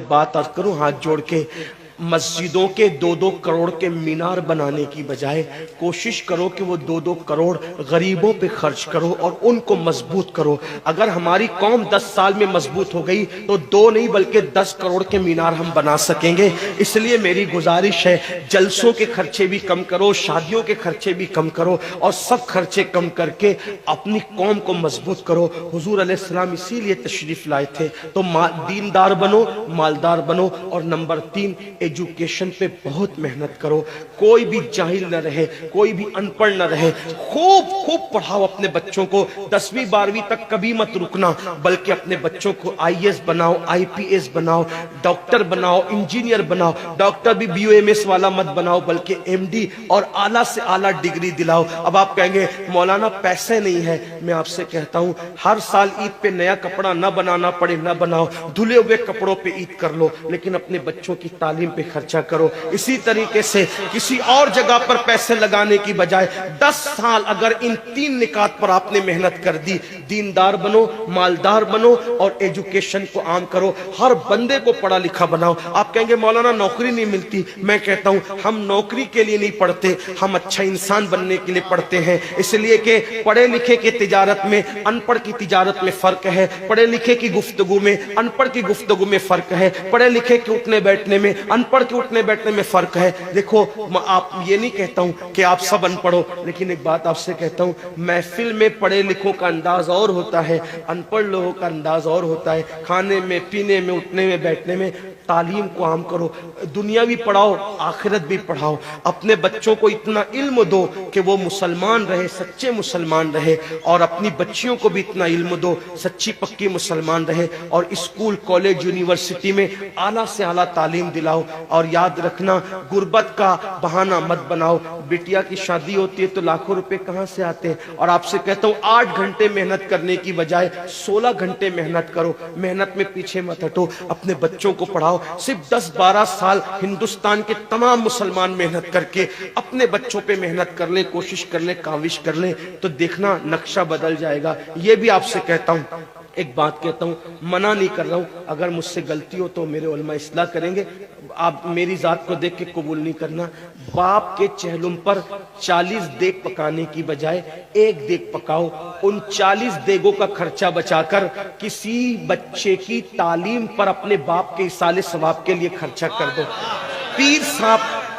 बात अर्ज करूं हाथ जोड़ के, मस्जिदों के 2-2 करोड़ के मीनार बनाने की बजाय कोशिश करो कि वो 2-2 करोड़ गरीबों पे खर्च करो और उनको मजबूत करो। अगर हमारी कौम 10 साल में मजबूत हो गई तो 2 नहीं बल्कि 10 करोड़ के मीनार हम बना सकेंगे। इसलिए मेरी गुजारिश है, जलसों के खर्चे भी कम करो, शादियों के खर्चे भी कम करो और सब खर्चे कम करके अपनी कौम को मजबूत करो। हुजूर अलैहिस्सलाम इसीलिए तशरीफ लाए थे। तो दीनदार बनो, मालदार बनो और नंबर 3 एजुकेशन पे बहुत मेहनत करो। कोई भी जाहिल न रहे, कोई भी अनपढ़ न रहे। खूब खूब पढ़ाओ अपने बच्चों को। 10वीं 12वीं तक कभी मत रुकना, बल्कि अपने बच्चों को IAS बनाओ, IPS बनाओ, डॉक्टर बनाओ, इंजीनियर बनाओ। डॉक्टर भी BOMS वाला मत बनाओ, बल्कि MD और आला से आला डिग्री दिलाओ। अब आप कहेंगे मौलाना पैसे नहीं है। मैं आपसे कहता हूं, हर साल ईद पे नया कपड़ा न बनाना पड़े न बनाओ, धुले हुए कपड़ों पे ईद कर लो, लेकिन अपने बच्चों की तालीम पे खर्चा करो। इसी तरीके से किसी और जगह पर पैसे लगाने की बजाय 10 साल अगर इन 3 निकात पर आपने मेहनत कर दी, दीनदार बनो, मालदार बनो और एजुकेशन को आम करो। हर बंदे को पढ़ा लिखा बनाओ। आप कहेंगे मौलाना नौकरी नहीं मिलती। मैं कहता हूं, हम नौकरी के लिए नहीं पढ़ते, हम अच्छा इंसान बनने के लिए पढ़ते हैं। इसलिए कि पढ़े लिखे की तिजारत में अनपढ़ की तिजारत में फर्क है, पढ़े लिखे की गुफ्तगू में अनपढ़ की गुफ्तगू में फर्क है, पढ़े लिखे के उठने बैठने में अनपढ़ के उठने बैठने में फर्क है। देखो, आप ये नहीं कहता हूं कि आप सब अनपढ़ो, लेकिन एक बात आपसे कहता हूं, महफिल में पढ़े लिखों का अंदाज और होता है, अनपढ़ लोगों का अंदाज और होता है। खाने में, पीने में, उठने में, बैठने में तालीम को आम करो। दुनिया भी पढ़ाओ, आखिरत भी पढ़ाओ। अपने बच्चों को इतना इल्म दो कि वो मुसलमान रहे, सच्चे मुसलमान रहे, और अपनी बच्चियों को भी इतना इल्म दो, सच्ची पक्की मुसलमान रहे। और स्कूल, कॉलेज, यूनिवर्सिटी में आला से आला तालीम दिलाओ। और याद रखना, गुर्बत का बहाना मत बनाओ। बिटिया की शादी होती है तो लाखों रुपए कहां से आते हैं। और आपसे कहता हूं, 8 घंटे मेहनत करने की बजाय 16 घंटे मेहनत करो। मेहनत में पीछे मत हटो, अपने बच्चों को पढ़ाओ। सिर्फ 10-12 साल हिंदुस्तान के तमाम मुसलमान मेहनत करके अपने बच्चों पे मेहनत कर लें, कोशिश कर लें, काविश कर लें, तो देखना नक्शा बदल जाएगा। ये भी आपसे कहता हूं, एक बात कहता हूं, मना नहीं कर रहा हूं, अगर मुझसे गलती हो तो मेरे उलमा इस्लाह करेंगे। आप मेरी जात को देख के कबूल नहीं करना। बाप के चेहलुम पर 40 देग पकाने की बजाय 1 देग पकाओ। उन 40 देगों का खर्चा बचाकर किसी बच्चे की तालीम पर अपने बाप के इसाले सवाब के लिए खर्चा कर दो।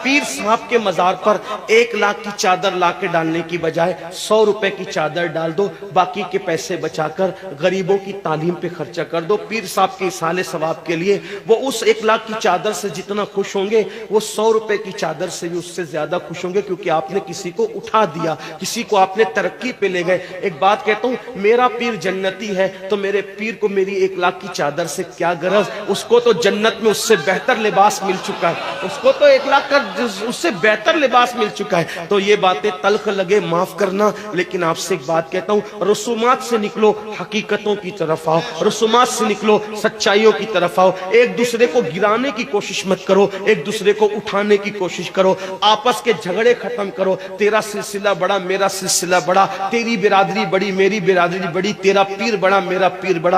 पीर साहब के मजार पर 1 लाख की चादर ला के डालने की बजाय 100 रुपए की चादर डाल दो। बाकी के पैसे बचाकर गरीबों की तालीम पे खर्चा कर दो। पीर साहब के इसाले सवाब के लिए वो उस 1 लाख की चादर से जितना खुश होंगे, वो 100 रुपए की चादर से भी उससे ज्यादा खुश होंगे, क्योंकि आपने किसी को उठा दिया, किसी को आपने तरक्की पे ले गए। एक बात कहता हूं, मेरा पीर जन्नती है तो मेरे पीर को मेरी 1 लाख की चादर से क्या गरज। उसको तो जन्नत में उससे बेहतर लिबास मिल चुका है, उसको तो 1 लाख का उससे बेहतर लिबास मिल चुका है। तो ये बातें तल्ख लगे, माफ करना, लेकिन आपसे एक बात कहता हूं, रसूमात से निकलो, हकीकतों की तरफ आओ। रसूमात से निकलो, सच्चाइयों की तरफ आओ। एक दूसरे को गिराने की कोशिश मत करो, एक दूसरे को उठाने की कोशिश करो। आपस के झगड़े खत्म करो। तेरा सिलसिला बड़ा, मेरा सिलसिला बड़ा, तेरी बिरादरी बड़ी, मेरी बिरादरी बड़ी, तेरा पीर बड़ा, मेरा पीर बड़ा।